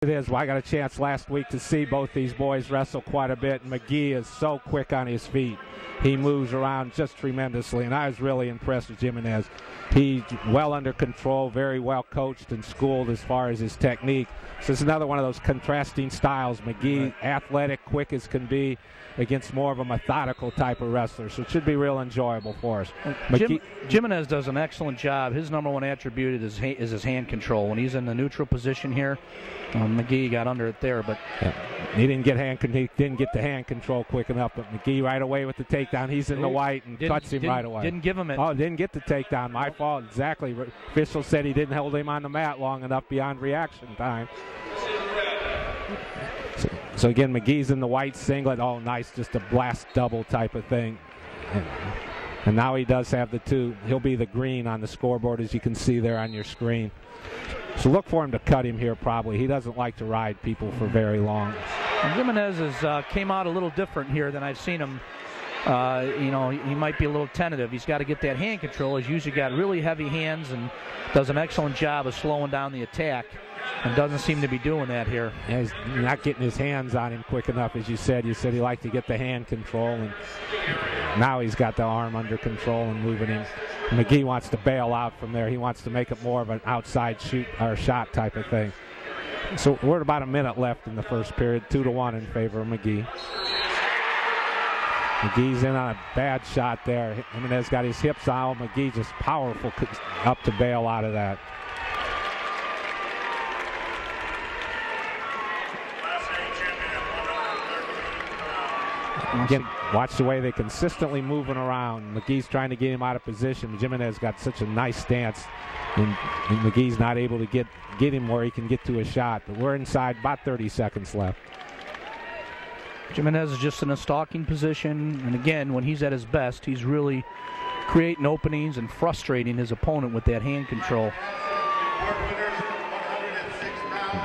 It is. Well, I got a chance last week to see both these boys wrestle quite a bit. McGhee is so quick on his feet. He moves around just tremendously, and I was really impressed with Jimenez. He's well under control, very well coached and schooled as far as his technique. So it's another one of those contrasting styles. McGhee, right, athletic, quick as can be, against more of a methodical type of wrestler. So it should be real enjoyable for us. Jimenez does an excellent job. His number one attribute is his hand control. When he's in the neutral position here, McGhee got under it there, but he didn't get the hand control quick enough. But McGhee right away with the takedown. He's in the white and cuts him right away. Didn't give him it. Oh, didn't get the takedown. My fault. Exactly. Official said he didn't hold him on the mat long enough beyond reaction time. So again, McGhee's in the white singlet. Oh, nice, just a blast double type of thing. And now he does have the two. He'll be the green on the scoreboard, as you can see there on your screen. So look for him to cut him here probably. He doesn't like to ride people for very long. And Jimenez came out a little different here than I've seen him. He might be a little tentative. He's got to get that hand control. He's usually got really heavy hands and does an excellent job of slowing down the attack. And doesn't seem to be doing that here. Yeah, he's not getting his hands on him quick enough, as you said. You said he liked to get the hand control, and now he's got the arm under control and moving him. McGhee wants to bail out from there. He wants to make it more of an outside shoot or shot type of thing. So we're at about a minute left in the first period, 2-1 in favor of McGhee. McGhee's in on a bad shot there. Jimenez got his hips out. McGhee just powerful up to bail out of that. Again, watch the way they're consistently moving around. McGhee's trying to get him out of position. Jimenez got such a nice stance, and McGhee's not able to get him where he can get to a shot. But we're inside, about 30 seconds left. Jimenez is just in a stalking position, and again, when he's at his best, he's really creating openings and frustrating his opponent with that hand control.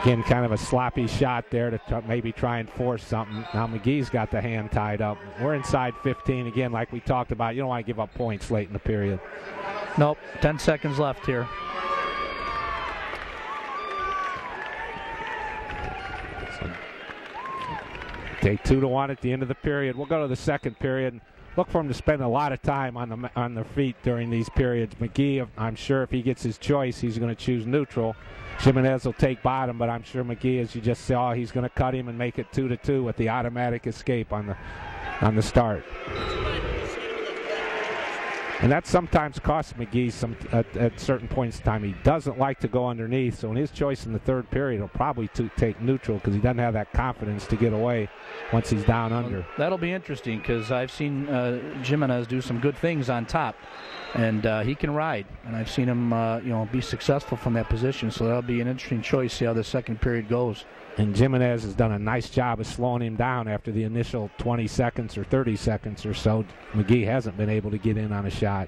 Again, kind of a sloppy shot there to maybe try and force something. Now McGhee's got the hand tied up. We're inside 15 again, like we talked about. You don't want to give up points late in the period. Nope, 10 seconds left here. So, take 2-1 at the end of the period. We'll go to the second period. Look for him to spend a lot of time on their feet during these periods. McGhee, I'm sure if he gets his choice, he's going to choose neutral. Jimenez will take bottom, but I'm sure McGhee, as you just saw, he's going to cut him and make it 2-2 with the automatic escape on the start. And that sometimes costs McGhee at certain points in time. He doesn't like to go underneath, so in his choice in the third period, he'll probably take neutral because he doesn't have that confidence to get away once he's down under. That'll be interesting because I've seen Jimenez do some good things on top, and he can ride. And I've seen him be successful from that position, so that'll be an interesting choice, see how the second period goes. And Jimenez has done a nice job of slowing him down after the initial 20 seconds or 30 seconds or so. McGhee hasn't been able to get in on a shot.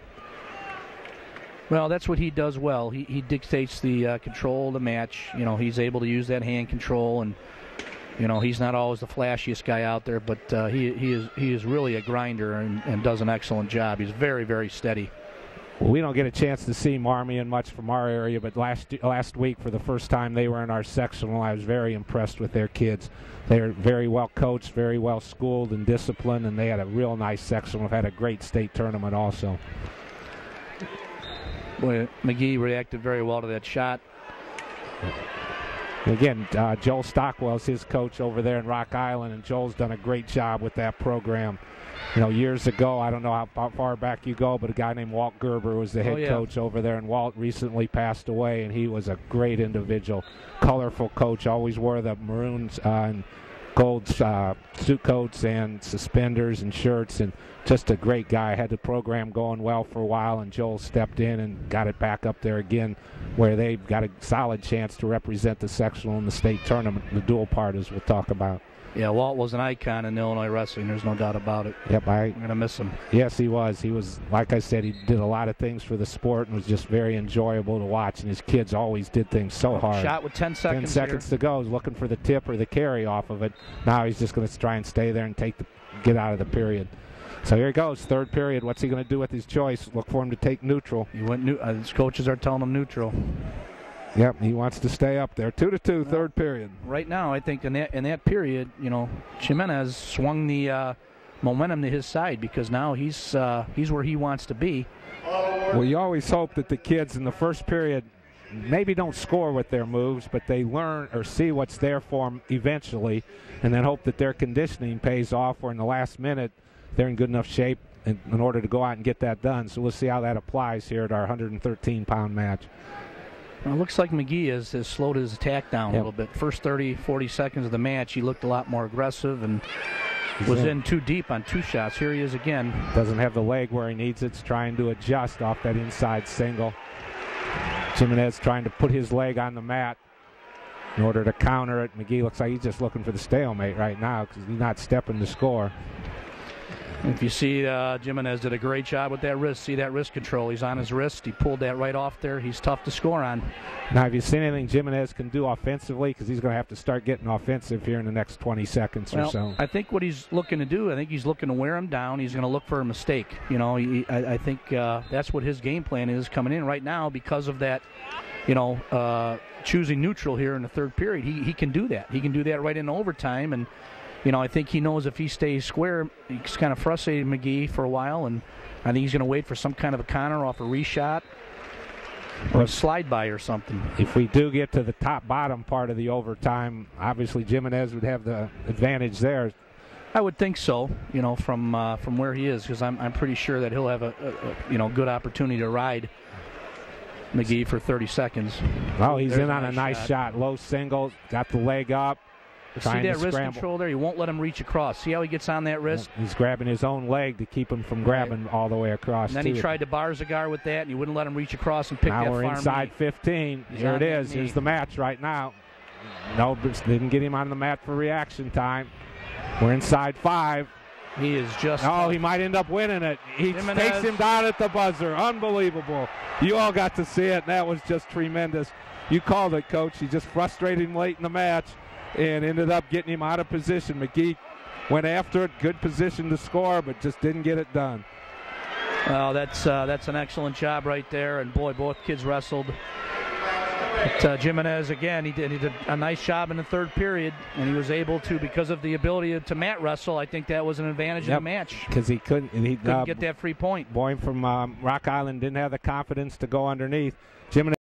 Well, that's what he does well. He dictates the control of the match. He's able to use that hand control, and he's not always the flashiest guy out there, but he is really a grinder and does an excellent job. He's very, very steady. Well, we don't get a chance to see Marmion much from our area, but last week, for the first time they were in our sectional, I was very impressed with their kids. They are very well coached, very well schooled and disciplined, and they had a real nice sectional. Have had a great state tournament also. Boy, McGhee reacted very well to that shot. Again, Joel Stockwell's his coach over there in Rock Island, and Joel's done a great job with that program. Years ago, I don't know how far back you go, but a guy named Walt Gerber was the head coach over there, and Walt recently passed away, and he was a great individual, colorful coach, always wore the maroons and gold suit coats and suspenders and shirts, and just a great guy. Had the program going well for a while, and Joel stepped in and got it back up there again, where they've got a solid chance to represent the sectional in the state tournament, the dual part, as we'll talk about. Yeah, Walt was an icon in Illinois wrestling. There's no doubt about it. Yep, I'm going to miss him. Yes, he was. He was, like I said, he did a lot of things for the sport and was just very enjoyable to watch. And his kids always did things so hard. Shot with 10 seconds. 10 seconds to go. He's looking for the tip or the carry off of it. Now he's just going to try and stay there and get out of the period. So here he goes, third period. What's he going to do with his choice? Look for him to take neutral. He went his coaches are telling him neutral. Yep, he wants to stay up there. 2-2, third period. Right now, I think in that period, Jimenez swung the momentum to his side because now he's where he wants to be. Well, you always hope that the kids in the first period maybe don't score with their moves, but they learn or see what's there for them eventually, and then hope that their conditioning pays off, or in the last minute they're in good enough shape in order to go out and get that done. So we'll see how that applies here at our 113-pound match. Well, it looks like McGhee has slowed his attack down a little bit. First 30, 40 seconds of the match, he looked a lot more aggressive and was in too deep on 2 shots. Here he is again. Doesn't have the leg where he needs it. It's trying to adjust off that inside single. Jimenez trying to put his leg on the mat in order to counter it. McGhee looks like he's just looking for the stalemate right now because he's not stepping to score. If you see, Jimenez did a great job with that wrist. See that wrist control? He's on his wrist. He pulled that right off there. He's tough to score on. Now, have you seen anything Jimenez can do offensively? Because he's going to have to start getting offensive here in the next 20 seconds or so. I think what he's looking to do, I think he's looking to wear him down. He's going to look for a mistake. I think that's what his game plan is coming in right now because of that, choosing neutral here in the third period. He can do that. He can do that right in overtime. And I think he knows if he stays square, he's kind of frustrated McGhee for a while, and I think he's going to wait for some kind of a counter off a reshot or a slide by or something. If we do get to the top-bottom part of the overtime, obviously Jimenez would have the advantage there. I would think so, from where he is, because I'm pretty sure that he'll have a good opportunity to ride McGhee for 30 seconds. Oh, he's in on a nice shot. Low single, got the leg up. See that wrist control there? He won't let him reach across. See how he gets on that wrist? He's grabbing his own leg to keep him from grabbing all the way across. And then he tried to bar Zagar with that, and he wouldn't let him reach across and pick that farm. Now we're inside 15. Here it is. Here's the match right now. No, didn't get him on the mat for reaction time. We're inside 5. He is just... Oh, he might end up winning it. He takes him down at the buzzer. Unbelievable. You all got to see it, and that was just tremendous. You called it, Coach. He just frustrated him late in the match and ended up getting him out of position. McGhee went after it, good position to score, but just didn't get it done. Well, that's an excellent job right there, and boy, both kids wrestled. But, Jimenez, again, he did a nice job in the third period, and he was able to, because of the ability to mat wrestle, I think that was an advantage in the match. Because he couldn't get that free point. Boy from Rock Island didn't have the confidence to go underneath. Jimenez